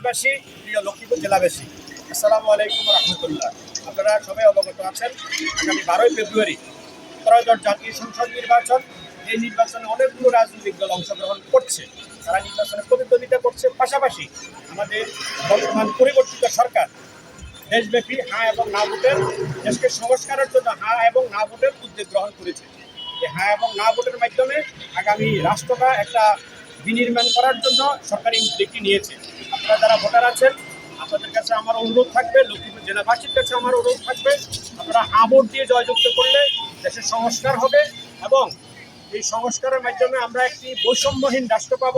প্রতিবাসী, প্রিয় লক্ষ্মীপুর জেলাবাসী, আসসালামু আলাইকুম রহমতুল্লাহ। আপনারা সবাই অবগত আছেন, আগামী 12ই ফেব্রুয়ারি ত্রয়োদশ জাতীয় সংসদ নির্বাচন। এই নির্বাচনে অনেকগুলো রাজনৈতিক দল অংশগ্রহণ করছে, তারা নির্বাচনে প্রতিদ্বন্দ্বিতা করছে। পাশাপাশি আমাদের বর্তমান পরিবর্তিত সরকার দেশব্যাপী হ্যাঁ এবং না ভোটের, দেশকে সংস্কারের জন্য হ্যাঁ এবং না ভোটের উদ্যোগ গ্রহণ করেছে। এই হ্যাঁ এবং না ভোটের মাধ্যমে আগামী রাষ্ট্রটা একটা বিনির্মাণ করার জন্য সরকারি উদ্যোগটি নিয়েছে। আপনারা যারা ভোটার আছেন, আপনাদের কাছে আমার অনুরোধ থাকবে, লক্ষ্মীপুর জেলাবাসীর কাছে আমার অনুরোধ থাকবে, আপনারা হ্যাঁ ভোট দিয়ে জয়যুক্ত করলে দেশের সংস্কার হবে এবং এই সংস্কারের মাধ্যমে আমরা একটি বৈষম্যহীন রাষ্ট্র পাব।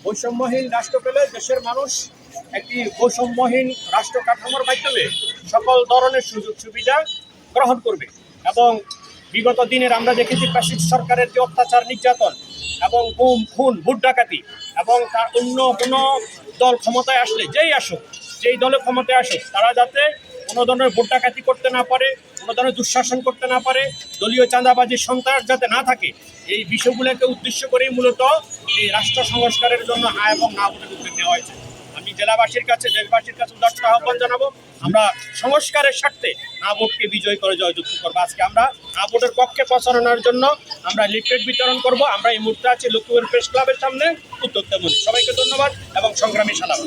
বৈষম্যহীন রাষ্ট্র পেলে দেশের মানুষ একটি বৈষম্যহীন রাষ্ট্র কাঠামোর মাধ্যমে সকল ধরনের সুযোগ সুবিধা গ্রহণ করবে। এবং বিগত দিনের আমরা দেখেছি ফ্যাসিস্ট সরকারের যে অত্যাচার, নির্যাতন এবং গুম, খুন, ভোট ডাকাতি, এবং তার অন্য কোনো দল ক্ষমতায় আসলে, যেই দলে ক্ষমতায় আসুক, তারা যাতে কোনো ধরনের ভোট ডাকাতি করতে না পারে, কোনো ধরনের দুঃশাসন করতে না পারে, দলীয় চাঁদাবাজির সন্ত্রাস যাতে না থাকে, এই বিষয়গুলোকে উদ্দেশ্য করেই মূলত এই রাষ্ট্র সংস্কারের জন্য হ্যাঁ এবং না ভোটের উদ্যোগ নেওয়া হয়েছে। আমি জেলাবাসীর কাছে, দেশবাসীর কাছে উদাত্ত আহ্বান জানাবো, আমরা সংস্কারের স্বার্থে না ভোটকে বিজয় করে জয়যুক্ত করবো। আজকে আমরা না ভোটের পক্ষে প্রচারণার জন্য আমরা লিফলেট বিতরণ করব। আমরা এই মুহূর্তে আছি লক্ষ্মীপুর প্রেস ক্লাবের সামনে, উত্তর তেমনি। সবাইকে ধন্যবাদ এবং সংগ্রামী সালাম।